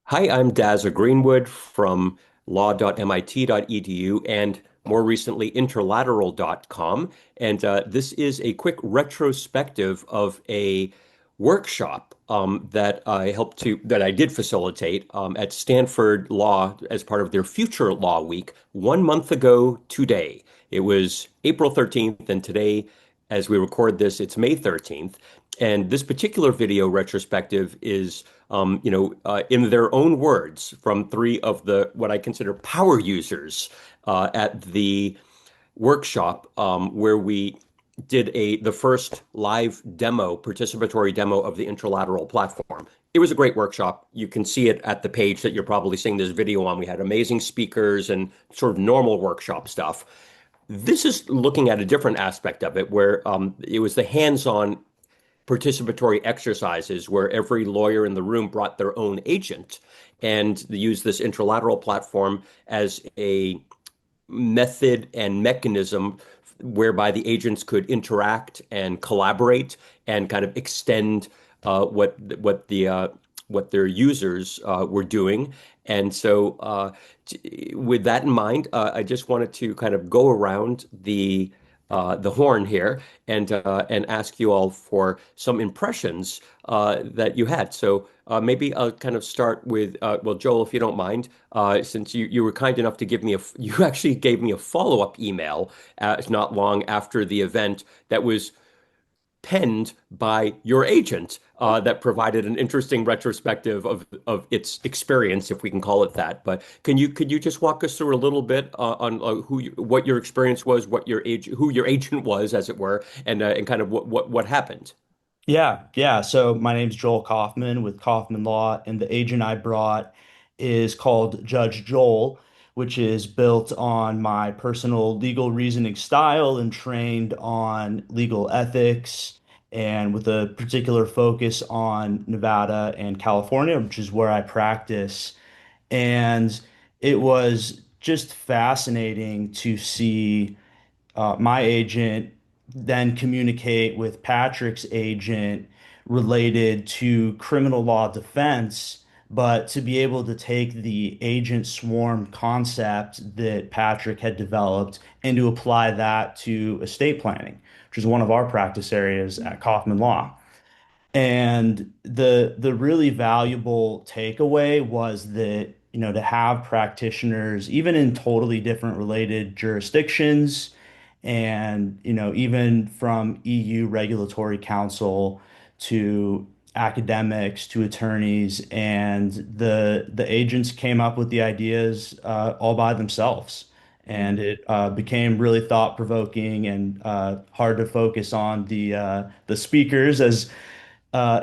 Hi, I'm Dazza Greenwood from law.mit.edu and more recently interlateral.com. And this is a quick retrospective of a workshop that I did facilitate at Stanford Law as part of their Future Law Week 1 month ago today. It was April 13th, and today, as we record this, it's May 13th. And this particular video retrospective is in their own words, from three of the what I consider power users at the workshop where we did the first live demo, participatory demo of the Interlateral platform. It was a great workshop. You can see it at the page that you're probably seeing this video on. We had amazing speakers and sort of normal workshop stuff. This is looking at a different aspect of it, where it was the hands-on participatory exercises where every lawyer in the room brought their own agent and used this interlateral platform as a method and mechanism whereby the agents could interact and collaborate and kind of extend what their users were doing. And so, with that in mind, I just wanted to kind of go around the horn here and ask you all for some impressions that you had. So maybe I'll kind of start with well, Joel, if you don't mind, since you were kind enough to give me you actually gave me a follow-up email not long after the event that was penned by your agent that provided an interesting retrospective of its experience, if we can call it that. But could you just walk us through a little bit on what your experience was, who your agent was, as it were, and kind of what happened? Yeah. So my name's Joel Kaufmann with Kaufmann Law, and the agent I brought is called Judge Joel, which is built on my personal legal reasoning style and trained on legal ethics, and with a particular focus on Nevada and California, which is where I practice. And it was just fascinating to see my agent then communicate with Patrick's agent related to criminal law defense, but to be able to take the agent swarm concept that Patrick had developed and to apply that to estate planning, which is one of our practice areas at Kaufman Law. And the really valuable takeaway was that, to have practitioners, even in totally different related jurisdictions, and, even from EU regulatory council to academics to attorneys, and the agents came up with the ideas all by themselves. And it became really thought-provoking and hard to focus on the speakers as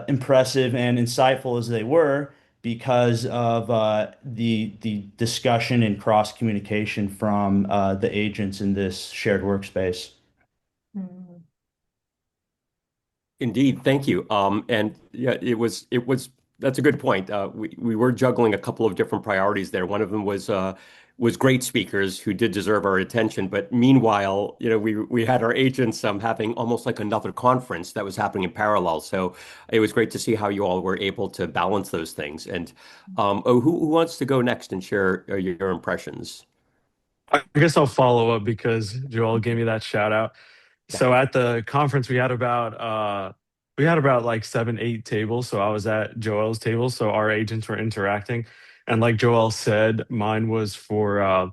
impressive and insightful as they were because of the discussion and cross communication from the agents in this shared workspace. Mm. Indeed, thank you. And yeah, it was that's a good point. We were juggling a couple of different priorities there. One of them was great speakers who did deserve our attention, but meanwhile, we had our agents having almost like another conference that was happening in parallel. So it was great to see how you all were able to balance those things. And who wants to go next and share your impressions? I guess I'll follow up because Joel gave me that shout out. Yeah. So at the conference we had about like 7, 8 tables. So I was at Joel's table. So our agents were interacting. And like Joel said, mine was for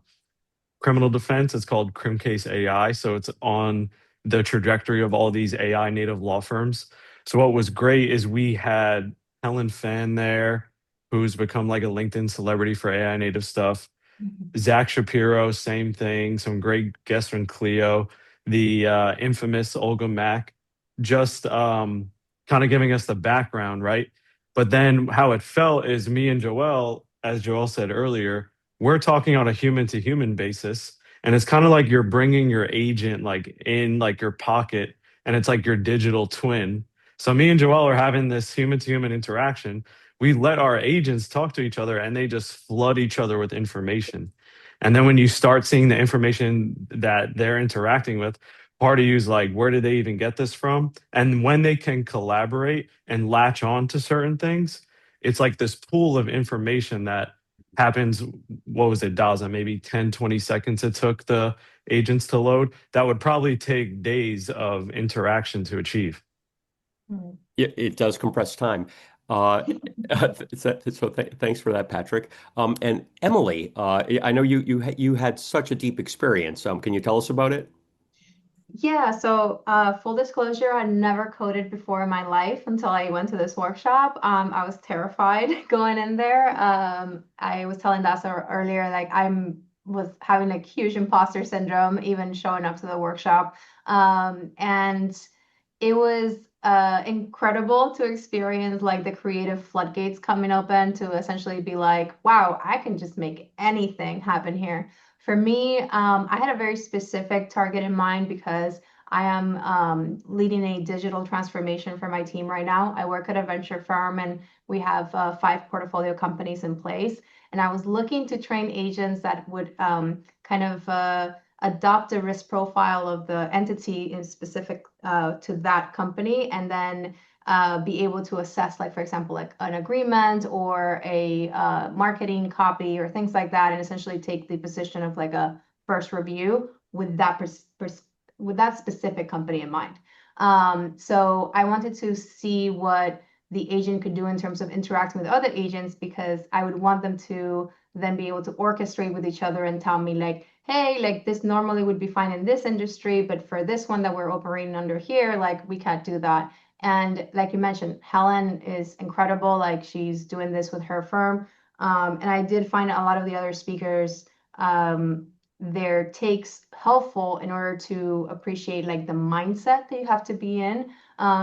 criminal defense. It's called Crim Case AI. So it's on the trajectory of all these AI native law firms. So what was great is we had Helen Fan there, who's become like a LinkedIn celebrity for AI native stuff. Mhm. Zach Shapiro, same thing. Some great guests from Clio. The infamous Olga Mack, just kind of giving us the background, right? But then how it felt is me and Joel, as Joel said earlier, we're talking on a human to human basis. And it's kind of like you're bringing your agent like in like your pocket, and it's like your digital twin. So me and Joel are having this human to human interaction. We let our agents talk to each other and they just flood each other with information. And then when you start seeing the information that they're interacting with, part of you is like, where did they even get this from? And when they can collaborate and latch on to certain things, it's like this pool of information that happens. What was it, Daza? Maybe 10, 20 seconds it took the agents to load. That would probably take days of interaction to achieve. Mm. It does compress time. Uh, thanks for that, Patrick. And Emily, I know you had such a deep experience. Can you tell us about it? Yeah, so full disclosure, I never coded before in my life until I went to this workshop. I was terrified going in there. I was telling Dasa earlier, like was having like huge imposter syndrome, even showing up to the workshop. And it was incredible to experience like the creative floodgates coming open to essentially be like, wow, I can just make anything happen here. For me, I had a very specific target in mind because I am leading a digital transformation for my team right now. I work at a venture firm and we have 5 portfolio companies in place. And I was looking to train agents that would kind of adopt a risk profile of the entity in specific to that company, and then be able to assess, like, for example, like an agreement or a marketing copy or things like that, and essentially take the position of like a first review with with that specific company in mind. So I wanted to see what the agent could do in terms of interacting with other agents, because I would want them to then be able to orchestrate with each other and tell me like, hey, like this normally would be fine in this industry, but for this one that we're operating under here, like we can't do that. And like you mentioned, Helen is incredible. Like she's doing this with her firm. And I did find a lot of the other speakers, their takes helpful in order to appreciate like the mindset that you have to be in,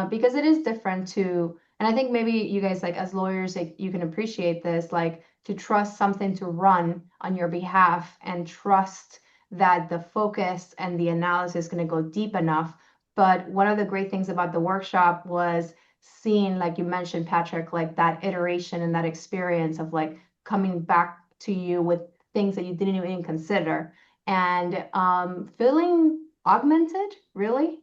because it is different to, and I think maybe you guys like as lawyers, like you can appreciate this, like to trust something to run on your behalf and trust that the focus and the analysis is going to go deep enough. But one of the great things about the workshop was seeing, like you mentioned, Patrick, like that iteration and that experience of like coming back to you with things that you didn't even consider, and feeling augmented, really,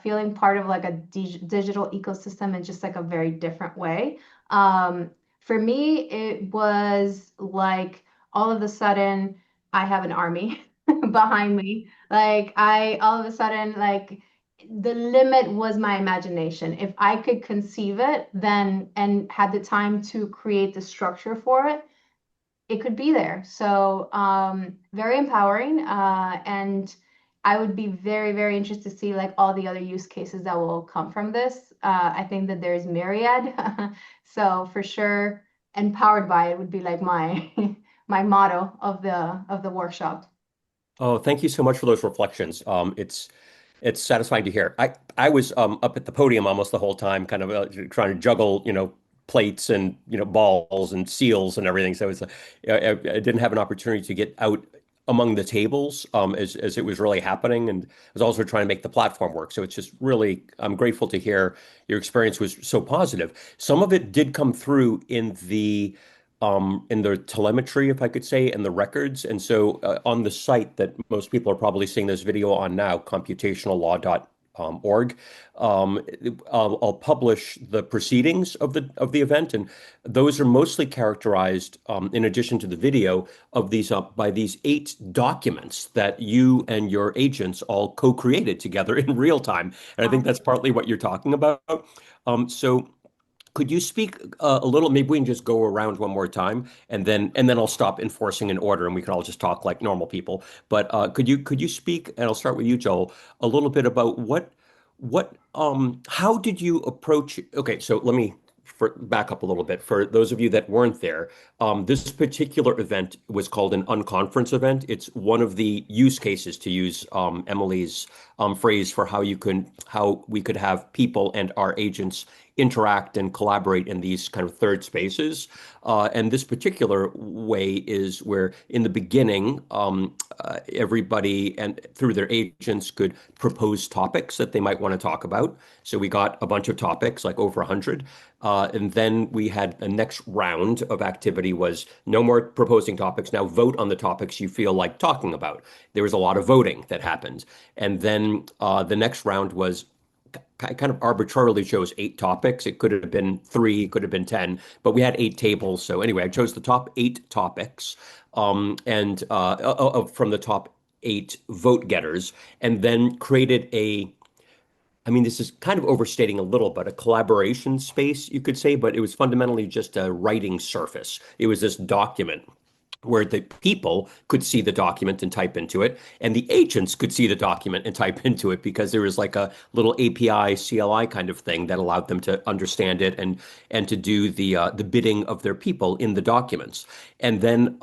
feeling part of like a digital ecosystem in just like a very different way. For me, it was like all of a sudden I have an army behind me. Like I all of a sudden like the limit was my imagination. If I could conceive it, then and had the time to create the structure for it, it could be there. So very empowering. And I would be very, very interested to see like all the other use cases that will come from this. I think that there's myriad. So for sure, empowered by it would be like my my motto of the workshop. Oh, thank you so much for those reflections. It's satisfying to hear. I was up at the podium almost the whole time, kind of trying to juggle, plates and balls and seals and everything. So I didn't have an opportunity to get out among the tables as it was really happening, and I was also trying to make the platform work. So it's just really, I'm grateful to hear your experience was so positive. Some of it did come through in the telemetry, if I could say, and the records. And so on the site that most people are probably seeing this video on now, computationallaw.org, I'll publish the proceedings of the event, and those are mostly characterized, in addition to the video, of these by these 8 documents that you and your agents all co-created together in real time. And I think Wow. that's partly what you're talking about. So could you speak a little? Maybe we can just go around one more time, and then I'll stop enforcing an order, and we can all just talk like normal people. But could you speak? And I'll start with you, Joel, a little bit about how did you approach? Okay, so let me back up a little bit. For those of you that weren't there, this particular event was called an unconference event. It's one of the use cases, to use Emily's phrase, for how we could have people and our agents interact and collaborate in these kind of third spaces. And this particular way is where, in the beginning, everybody and through their agents could propose topics that they might want to talk about. So we got a bunch of topics, like over 100. And then we had a next round of activity was no more proposing topics. Now vote on the topics you feel like talking about. There was a lot of voting that happened. And then the next round was kind of arbitrarily chose 8 topics. It could have been three, could have been 10, but we had 8 tables. So anyway, I chose the top 8 topics, and from the top 8 vote getters, and then created a, I mean, this is kind of overstating a little, but a collaboration space, you could say, but it was fundamentally just a writing surface. It was this document where the people could see the document and type into it, and the agents could see the document and type into it because there was like a little API CLI kind of thing that allowed them to understand it and to do the bidding of their people in the documents. And then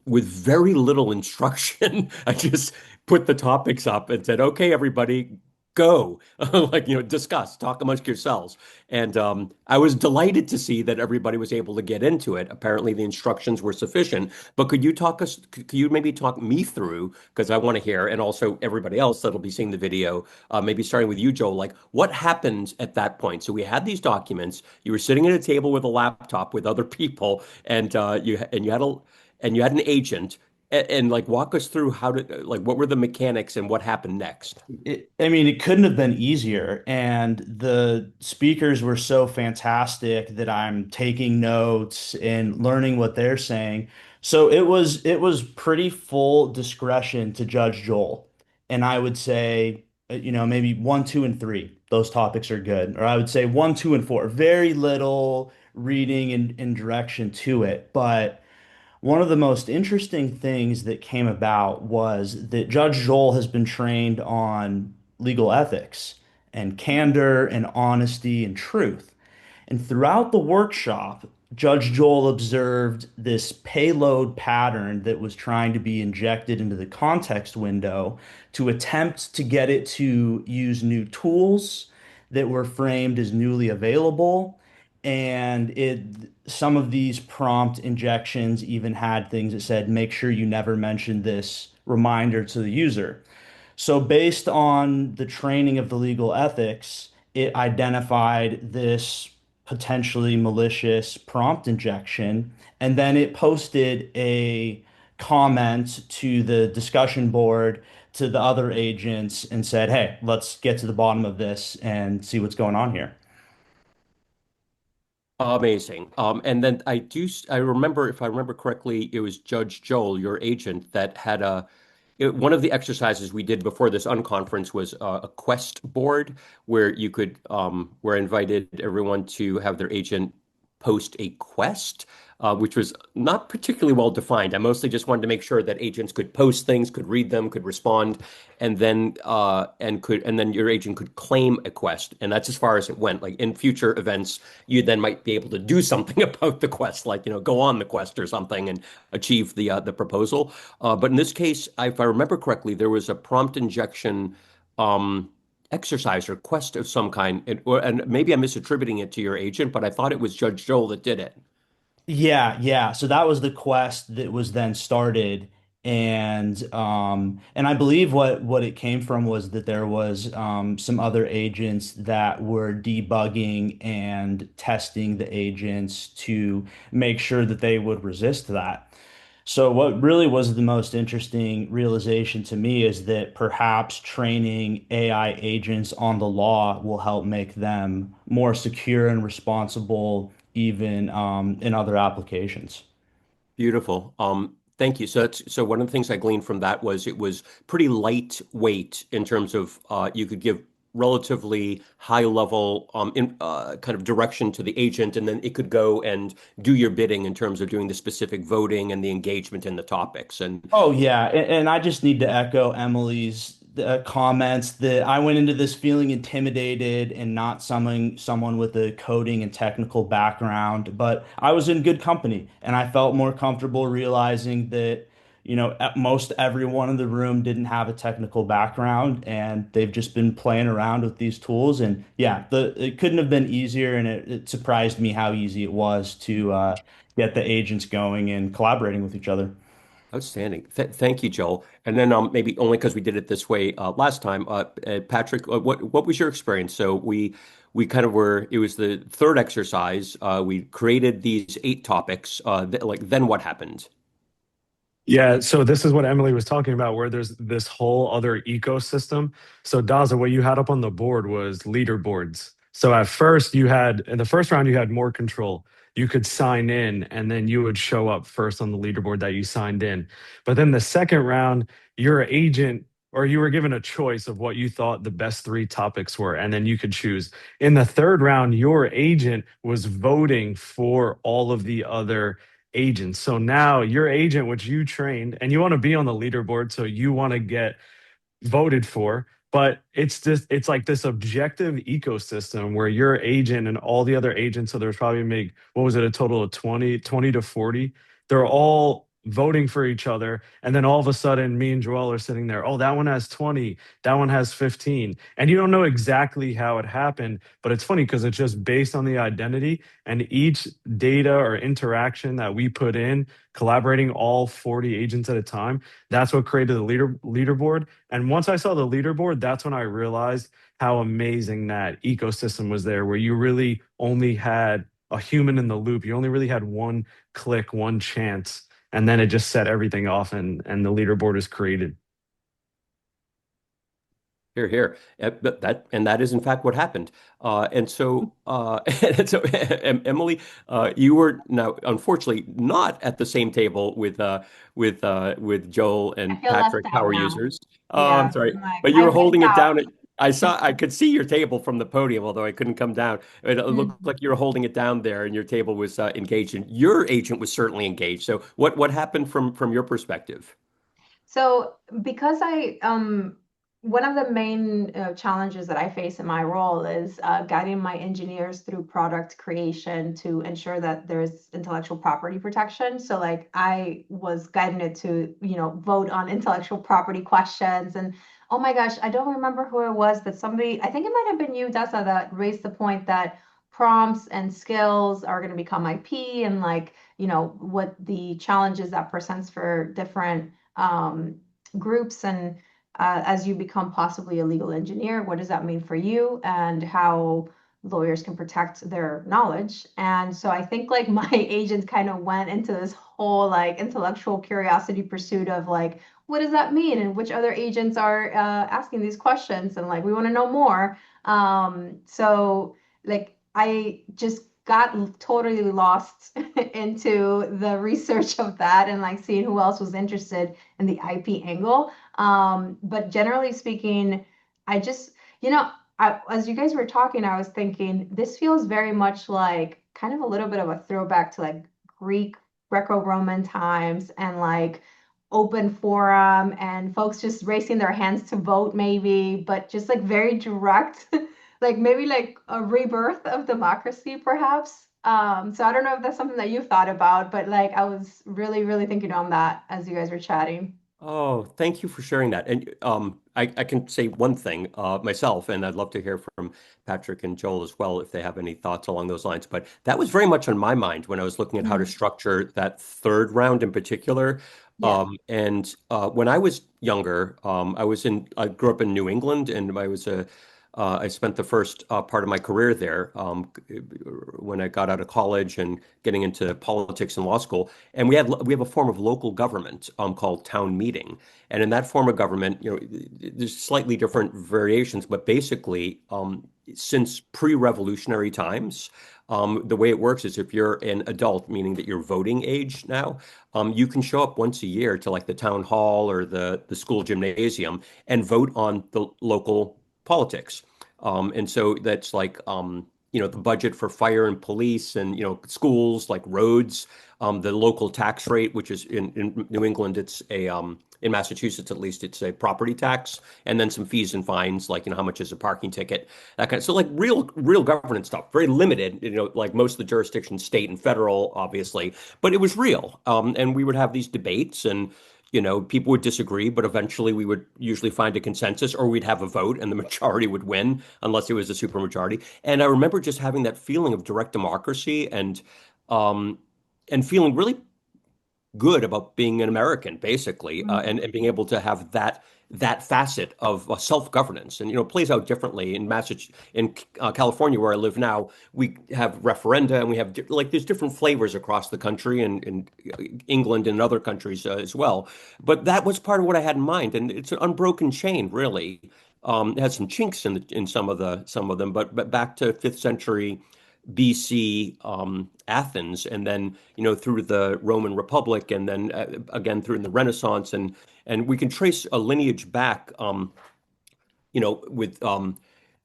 with very little instruction, I just put the topics up and said, "Okay, everybody, go." Like, discuss, talk amongst yourselves. And I was delighted to see that everybody was able to get into it. Apparently the instructions were sufficient, but could you maybe talk me through, because I want to hear, and also everybody else that'll be seeing the video, maybe starting with you, Joel, like what happened at that point? So we had these documents, you were sitting at a table with a laptop with other people, and you had an agent, and like walk us through how to, like, what were the mechanics and what happened next? I mean, it couldn't have been easier. And the speakers were so fantastic that I'm taking notes and learning what they're saying. So it was pretty full discretion to Judge Joel. And I would say, maybe one, two, and three, those topics are good. Or I would say one, two, and four, very little reading and direction to it. But one of the most interesting things that came about was that Judge Joel has been trained on legal ethics and candor and honesty and truth. And throughout the workshop, Judge Joel observed this payload pattern that was trying to be injected into the context window to attempt to get it to use new tools that were framed as newly available. And some of these prompt injections even had things that said, make sure you never mention this reminder to the user. So, based on the training of the legal ethics, it identified this potentially malicious prompt injection, and then it posted a comment to the discussion board to the other agents and said, "Hey, let's get to the bottom of this and see what's going on here." Amazing. And then I remember, if I remember correctly, it was Judge Joel, your agent, that had one of the exercises we did before this unconference was a quest board where where I invited everyone to have their agent post a quest, which was not particularly well defined. I mostly just wanted to make sure that agents could post things, could read them, could respond, and then your agent could claim a quest, and that's as far as it went. Like in future events, you then might be able to do something about the quest, like go on the quest or something and achieve the proposal. But in this case, if I remember correctly, there was a prompt injection exercise or quest of some kind, and maybe I'm misattributing it to your agent, but I thought it was Judge Joel that did it. Yeah, yeah. So that was the quest that was then started, and I believe what it came from was that there was some other agents that were debugging and testing the agents to make sure that they would resist that. So what really was the most interesting realization to me is that perhaps training AI agents on the law will help make them more secure and responsible even in other applications. Beautiful. Thank you. So one of the things I gleaned from that was it was pretty lightweight in terms of you could give relatively high level kind of direction to the agent, and then it could go and do your bidding in terms of doing the specific voting and the engagement in the topics. And Oh yeah, and I just need to echo Emily's comments that I went into this feeling intimidated and not someone with a coding and technical background, but I was in good company and I felt more comfortable realizing that, at most everyone in the room didn't have a technical background and they've just been playing around with these tools. And yeah, it couldn't have been easier, and it surprised me how easy it was to get the agents going and collaborating with each other. outstanding. Thank you, Joel. And then maybe only because we did it this way last time, Patrick, what was your experience? So we kind of were. It was the third exercise. We created these 8 topics. Like then what happened? Yeah, so this is what Emily was talking about, where there's this whole other ecosystem. So Daza, what you had up on the board was leaderboards. So at first you had, in the first round, you had more control. You could sign in and then you would show up first on the leaderboard that you signed in. But then the second round, your agent or you were given a choice of what you thought the best three topics were, and then you could choose. In the third round, your agent was voting for all of the other agents. So now your agent, which you trained, and you want to be on the leaderboard, so you want to get voted for, but it's like this objective ecosystem where your agent and all the other agents, so there's probably maybe what was it, a total of 20 to 40, they're all voting for each other, and then all of a sudden me and Joel are sitting there, oh, that one has 20, that one has 15, and you don't know exactly how it happened, but it's funny because it's just based on the identity, and each data or interaction that we put in, collaborating all 40 agents at a time, that's what created the leaderboard. And once I saw the leaderboard, that's when I realized how amazing that ecosystem was there, where you really only had a human in the loop. You only really had one click, one chance, and then it just set everything off, and the leaderboard is created. Here, here. And that is in fact what happened. And so Emily, you were now unfortunately not at the same table with Joel I and feel left Patrick, out power now. users. I'm Yeah, sorry, I'm like, but you I were missed holding it out. down. I could see your table from the podium, although I couldn't come down. It looked Mhm. like you were holding it down there, and your table was engaged, and your agent was certainly engaged. So what happened from your perspective? So, because one of the main challenges that I face in my role is guiding my engineers through product creation to ensure that there's intellectual property protection. So, like, I was guiding it to, vote on intellectual property questions. And oh my gosh, I don't remember who it was, but somebody, I think it might have been you, Dessa, that raised the point that prompts and skills are going to become IP and like, what the challenges that presents for different um, groups and as you become possibly a legal engineer, what does that mean for you and how lawyers can protect their knowledge? And so I think like my agents kind of went into this whole like intellectual curiosity pursuit of like, what does that mean? And which other agents are asking these questions? And like, we want to know more. So like, I just got totally lost into the research of that and like seeing who else was interested in the IP angle. But generally speaking, I just, as you guys were talking, I was thinking this feels very much like kind of a little bit of a throwback to like Greek, Greco-Roman times and like open forum and folks just raising their hands to vote maybe, but just like very direct, like maybe like a rebirth of democracy perhaps. So I don't know if that's something that you've thought about, but like I was really, really thinking on that as you guys were chatting. Oh, thank you for sharing that. And I can say one thing myself, and I'd love to hear from Patrick and Joel as well if they have any thoughts along those lines. But that was very much on my mind when I was looking at how to Mm, structure that third round in particular. yeah. When I was younger, I grew up in New England, and I spent the first part of my career there when I got out of college and getting into politics and law school. And we have a form of local government called town meeting. And in that form of government, there's slightly different variations, but basically, since pre-revolutionary times, the way it works is if you're an adult, meaning that you're voting age now, you can show up once a year to like the town hall or the school gymnasium and vote on the local politics. And so that's like the budget for fire and police and schools like roads, the local tax rate, which is in New England, it's a in Massachusetts at least, it's a property tax, and then some fees and fines, like how much is a parking ticket, that kind of so like real governance stuff, very limited, like most of the jurisdictions, state and federal, obviously, but it was real. And we would have these debates and people would disagree, but eventually we would usually find a consensus or we'd have a vote and the majority would win unless it was a supermajority. And I remember just having that feeling of direct democracy um, and feeling really good about being an American, basically, Mm, and being able to have that that facet of self-governance, and it plays out differently in Massachusetts, in California, where I live now. We have referenda, and we have like there's different flavors across the country, and in England and other countries as well. But that was part of what I had in mind, and it's an unbroken chain, really. It has some chinks in some of them, but back to fifth century BC Athens, and then through the Roman Republic, and then again through the Renaissance, and we can trace a lineage back, you know, with um,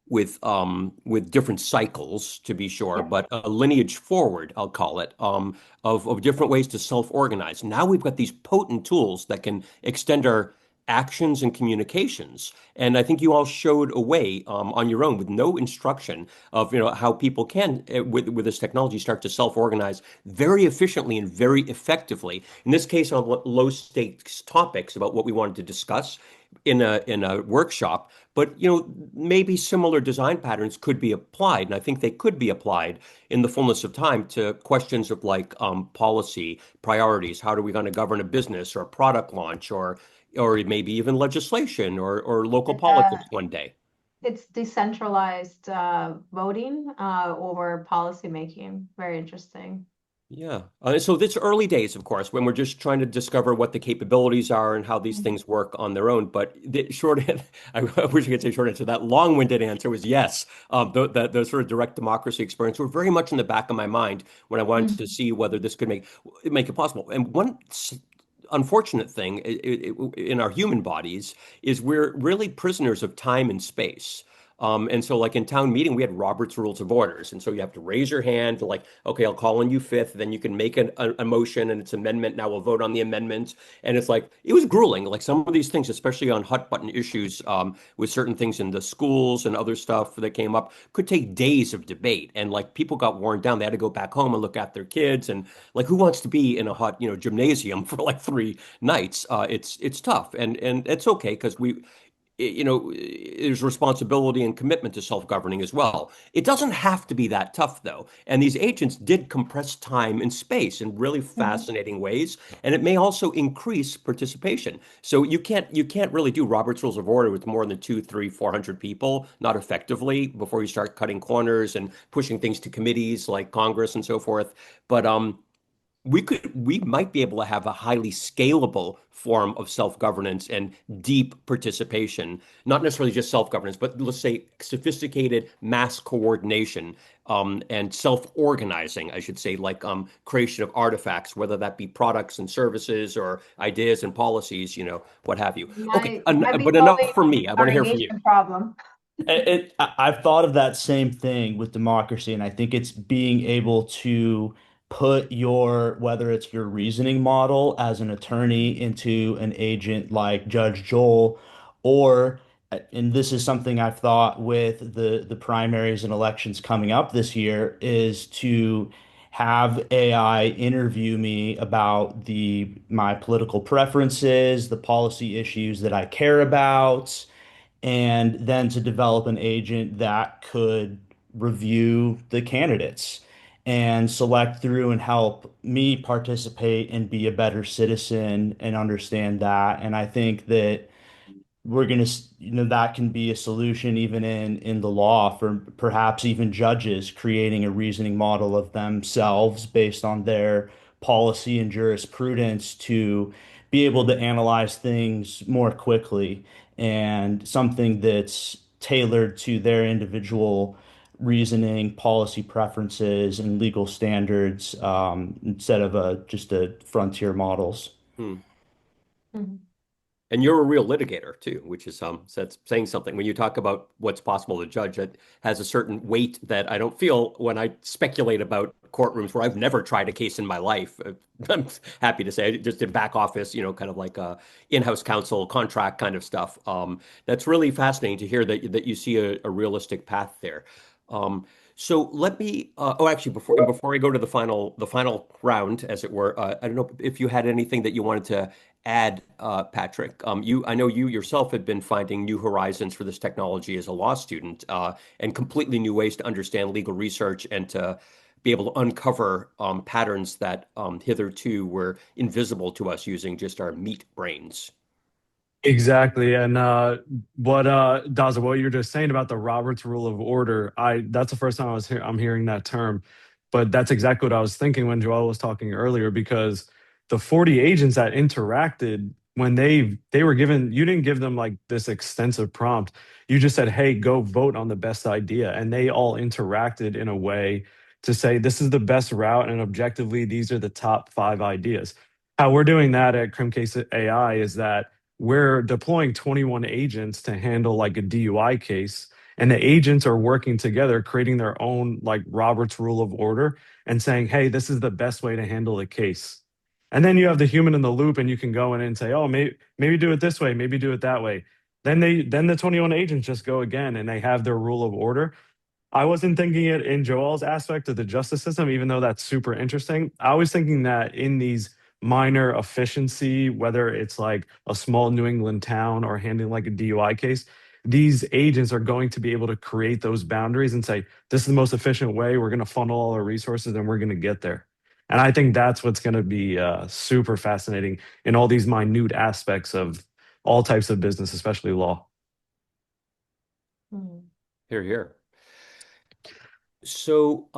with different cycles, to be sure, Yeah. but a lineage forward, I'll call it, of different ways to self-organize. Now we've got these potent tools that can extend our actions and communications. And I think you all showed a way on your own with no instruction of how people can with this technology start to self-organize very efficiently and very effectively. In this case, on low stakes topics about what we wanted to discuss in a workshop, but maybe similar design patterns could be applied, and I think they could be applied in the fullness of time to questions of like policy priorities. How are we going to govern a business or a product launch, or maybe even legislation or local It, uh, politics one day? it's decentralized voting over policy making. Very interesting. Yeah. So it's early days, of course, when we're just trying to discover what the capabilities are and how these things work on their own. But the short, I wish I could say short answer. That long-winded answer was yes. The sort of direct democracy experience were very much in the back of my mind when I wanted to Mhm. see whether this could make it possible. And one unfortunate thing in our human bodies is we're really prisoners of time and space. And so, like in town meeting, we had Robert's Rules of Orders. And so you have to raise your hand to like, okay, I'll call on you fifth. Then you can make a motion and it's amendment. Now we'll vote on the amendment. And it's like, it was grueling. Like some of these things, especially on hot button issues with certain things in the schools and other stuff that came up, could take days of debate. And like people got worn down. They had to go back home and look at their kids. And like, who wants to be in a hot, gymnasium for like 3 nights? It's tough. And it's okay because there's responsibility and commitment to self-governing as well. It doesn't have to be that tough, though. And these agents did compress time and space in really Mhm. fascinating ways, and it may also increase participation. So you can't really do Robert's Rules of Order with more than two, three, 400 people, not effectively, before you start cutting corners and pushing things to committees like Congress and so forth. But we might be able to have a highly scalable form of self-governance and deep participation, not necessarily just self-governance, but let's say sophisticated mass coordination and self-organizing, I should say, like creation of artifacts, whether that be products and services or ideas and policies, what have you. Okay, Might be but enough solving for me. I want our to hear from you. engagement problem. I've thought of that same thing with democracy, and I think it's being able to put whether it's your reasoning model as an attorney into an agent like Judge Joel, or, and this is something I've thought with the primaries and elections coming up this year, is to have AI interview me about my political preferences, the policy issues that I care about, and then to develop an agent that could review the candidates and select through and help me participate and be a better citizen and understand that. And I think that we're going to, that can be a solution even in the law for perhaps even judges creating a reasoning model of themselves based on their policy and jurisprudence to be able to analyze things more quickly and something that's tailored to their individual reasoning, policy preferences, and legal standards, instead of just a frontier models. Hmm. Mhm. And you're a real litigator too, which is that's saying something. When you talk about what's possible to judge, it has a certain weight that I don't feel when I speculate about courtrooms where I've never tried a case in my life. I'm happy to say, just in back office, kind of like in-house counsel contract kind of stuff. That's really fascinating to hear that you see a realistic path there. Um, so let me. Oh, actually, before I go to the final round, as it were, I don't know if you had anything that you wanted to add, Patrick. I know you yourself have been finding new horizons for this technology as a law student, and completely new ways to understand legal research and to be able to uncover patterns that hitherto were invisible to us using just our meat brains. Exactly. And what Daza, what you're just saying about the Roberts Rule of Order, I that's the first time I'm hearing that term. But that's exactly what I was thinking when Joel was talking earlier, because the 40 agents that interacted when they were given, you didn't give them like this extensive prompt. You just said, "Hey, go vote on the best idea." And they all interacted in a way to say this is the best route and objectively these are the top 5 ideas. How we're doing that at Crimcase AI is that we're deploying 21 agents to handle like a DUI case. And the agents are working together, creating their own like Robert's Rule of Order and saying, hey, this is the best way to handle a case. And then you have the human in the loop and you can go in and say, oh, maybe do it this way, maybe do it that way. Then the 21 agents just go again and they have their rule of order. I wasn't thinking it in Joel's aspect of the justice system, even though that's super interesting. I was thinking that in these minor efficiency, whether it's like a small New England town or handling like a DUI case, these agents are going to be able to create those boundaries and say, this is the most efficient way. We're going to funnel all our resources and we're going to get there. And I think that's what's going to be super fascinating in all these minute aspects of all types of business, especially law. Hmm. Here, here. So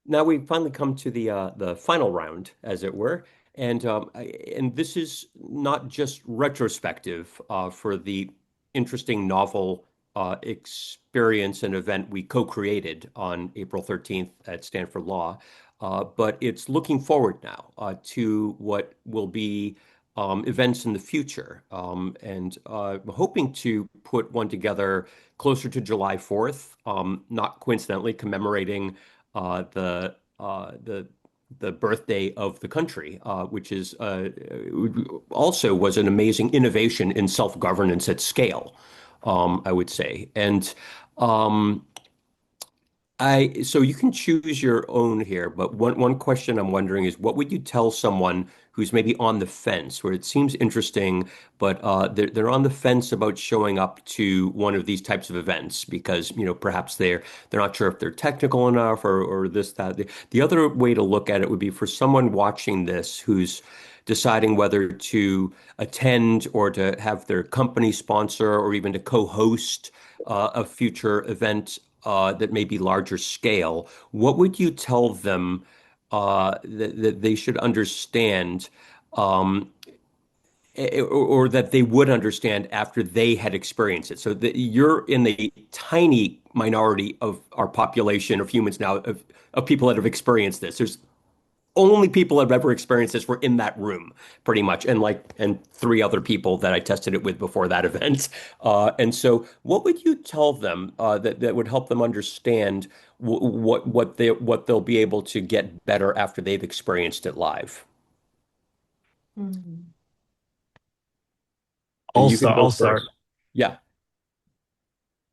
now we finally come to the final round, as it were, and this is not just retrospective for the interesting novel experience and event we co-created on April 13th at Stanford Law, but it's looking forward now to what will be events in the future, and hoping to put one together closer to July 4th, not coincidentally commemorating uh, the uh, the the birthday of the country, which is also was an amazing innovation in self-governance at scale, I would say. And um, so you can choose your own here, but one question I'm wondering is what would you tell someone who's maybe on the fence, where it seems interesting, but they're on the fence about showing up to one of these types of events because, perhaps they're not sure if they're technical enough or this, that. The other way to look at it would be for someone watching this who's deciding whether to attend or to have their company sponsor or even to co-host a future event that may be larger scale, what would you tell them that they should understand, um, or that they would understand after they had experienced it? So that you're in the tiny minority of our population of humans now, of people that have experienced this. There's only people that have ever experienced this were in that room, pretty much, and three other people that I tested it with before that event. And so, what would you tell them that would help them understand what they'll be able to get better after they've experienced it live? Hmm. And you can go I'll first. start. Yeah.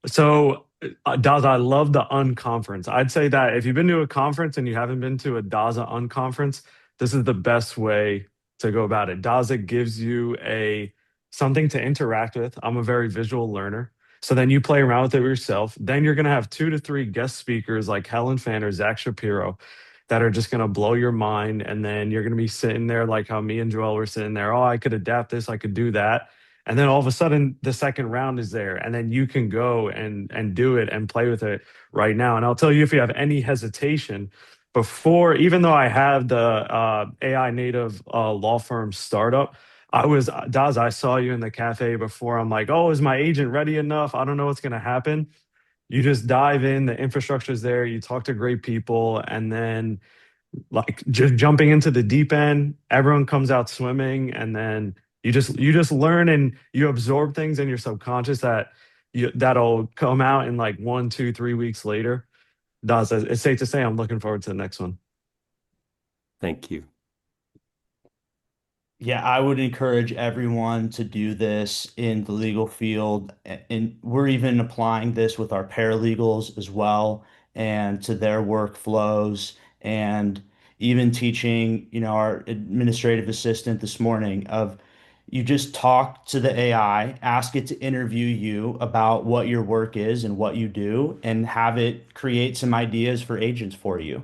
So, Daza, I love the unconference. I'd say that if you've been to a conference and you haven't been to a Daza unconference, this is the best way to go about it. Daza gives you a something to interact with. I'm a very visual learner. So then you play around with it yourself. Then you're going to have 2 to 3 guest speakers like Helen Fan or Zach Shapiro that are just going to blow your mind. And then you're going to be sitting there like how me and Joel were sitting there. Oh, I could adapt this. I could do that. And then all of a sudden the second round is there and then you can go and do it and play with it right now. And I'll tell you, if you have any hesitation before, even though I have the AI native law firm startup, Daz, I saw you in the cafe before. I'm like, oh, is my agent ready enough? I don't know what's going to happen. You just dive in, the infrastructure is there, you talk to great people, and then like just jumping into the deep end, everyone comes out swimming, and then you just learn and you absorb things in your subconscious that'll come out in like 1, 2, 3 weeks later. Does it's safe to say I'm looking forward to the next one. Thank you. Yeah, I would encourage everyone to do this in the legal field. And we're even applying this with our paralegals as well and to their workflows and even teaching, our administrative assistant this morning of you just talk to the AI, ask it to interview you about what your work is and what you do, and have it create some ideas for agents for you.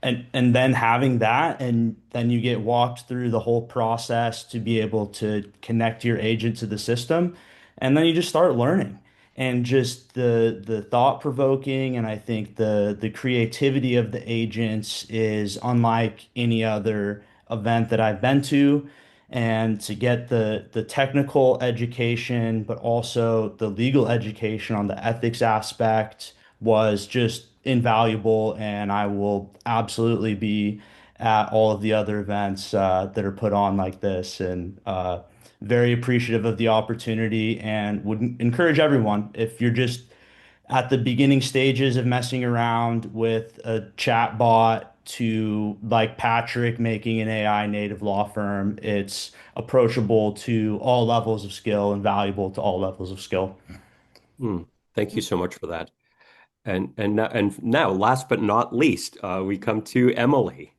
And then having that, and then you get walked through the whole process to be able to connect your agent to the system, and then you just start learning. And just the thought provoking, and I think the creativity of the agents is unlike any other event that I've been to. And to get the technical education, but also the legal education on the ethics aspect was just invaluable, and I will absolutely be at all of the other events that are put on like this, and very appreciative of the opportunity, and would encourage everyone, if you're just at the beginning stages of messing around with a chat bot to like Patrick making an AI native law firm, it's approachable to all levels of skill and valuable to all levels of skill. Hmm. Thank you so much for that. And now, last but not least, we come to Emily.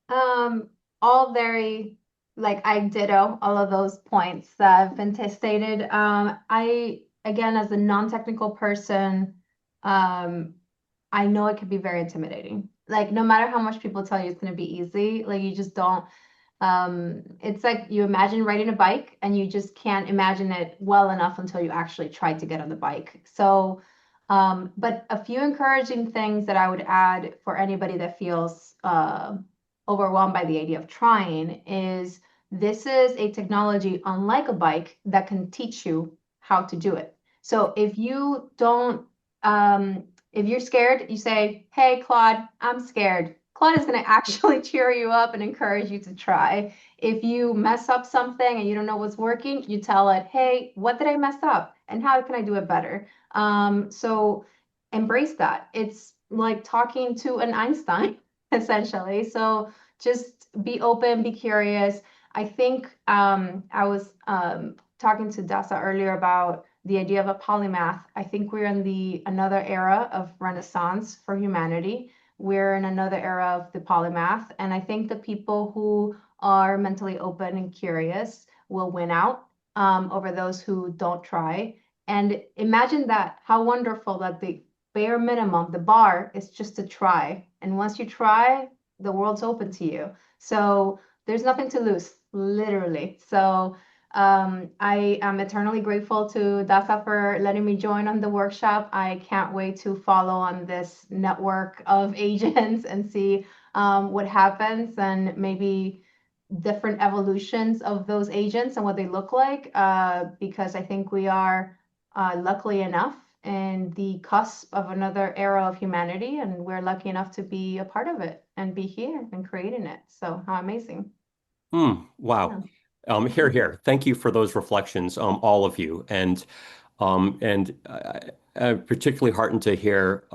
Um, all very like I ditto all of those points that have been stated. I again, as a non-technical person, um, I know it can be very intimidating. Like no matter how much people tell you it's going to be easy, like you just don't. It's like you imagine riding a bike and you just can't imagine it well enough until you actually try to get on the bike. So, but a few encouraging things that I would add for anybody that feels overwhelmed by the idea of trying is this is a technology unlike a bike that can teach you how to do it. So if you don't, if you're scared, you say, "Hey, Claude, I'm scared." Claude is going to actually cheer you up and encourage you to try. If you mess up something and you don't know what's working, you tell it, "Hey, what did I mess up? And how can I do it better?" So embrace that. It's like talking to an Einstein, essentially. So just be open, be curious. I think I was talking to Dazza earlier about the idea of a polymath. I think we're in the another era of Renaissance for humanity. We're in another era of the polymath, and I think the people who are mentally open and curious will win out over those who don't try. And imagine that, how wonderful that the bare minimum, the bar is just to try. And once you try, the world's open to you. So there's nothing to lose, literally. So I am eternally grateful to Dafa for letting me join on the workshop. I can't wait to follow on this network of agents and see what happens and maybe different evolutions of those agents and what they look like, because I think we are luckily enough in the cusp of another era of humanity, and we're lucky enough to be a part of it and be here and creating it. So how amazing. Wow. Yeah. Here, here. Thank you for those reflections, all of you. And I'm particularly heartened to hear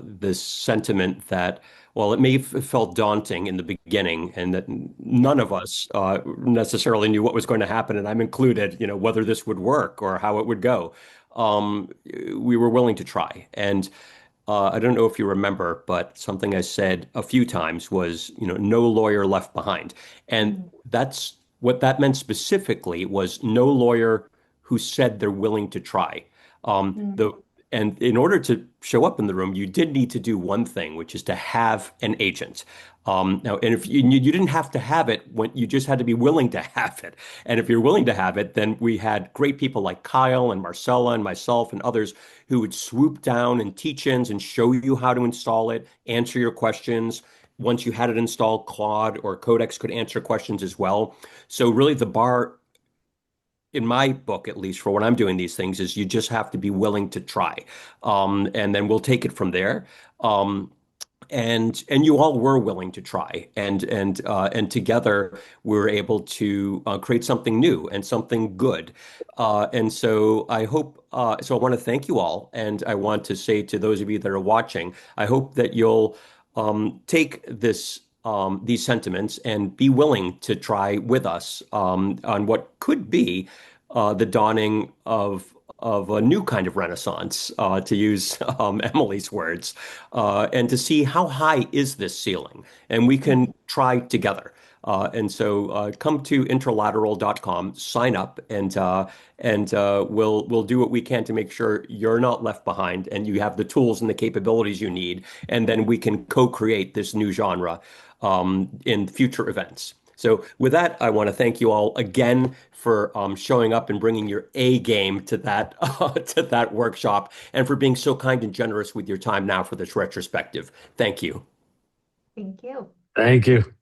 this sentiment that, well, it may have felt daunting in the beginning, and that none of us necessarily knew what was going to happen, and I'm included, whether this would work or how it would go. Um, we were willing to try. And I don't know if you remember, but something I said a few times was, no lawyer left behind. And Mhm. that's what that meant specifically was no lawyer who said they're willing to try. Um, Mm. the and in order to show up in the room, you did need to do one thing, which is to have an agent. Now, and if you didn't have to have it, when you just had to be willing to have it. And if you're willing to have it, then we had great people like Kyle and Marcella and myself and others who would swoop down and teach-ins and show you how to install it, answer your questions. Once you had it installed, Claude or Codex could answer questions as well. So really the bar, in my book, at least for when I'm doing these things, is you just have to be willing to try. And then we'll take it from there. Um, and you all were willing to try, and together we were able to create something new and something good. And so I hope. So I want to thank you all, and I want to say to those of you that are watching, I hope that you'll take these sentiments and be willing to try with us on what could be the dawning of a new kind of renaissance, to use Emily's words, and to see how high is this ceiling, and we can try together. And so come to interlateral.com, sign up, and we'll do what we can to make sure you're not left behind and you have the tools and the capabilities you need. And then we can co-create this new genre in future events. So with that, I want to thank you all again for showing up and bringing your A game to that to that workshop, and for being so kind and generous with your time now for this retrospective. Thank you. Thank you. Thank you.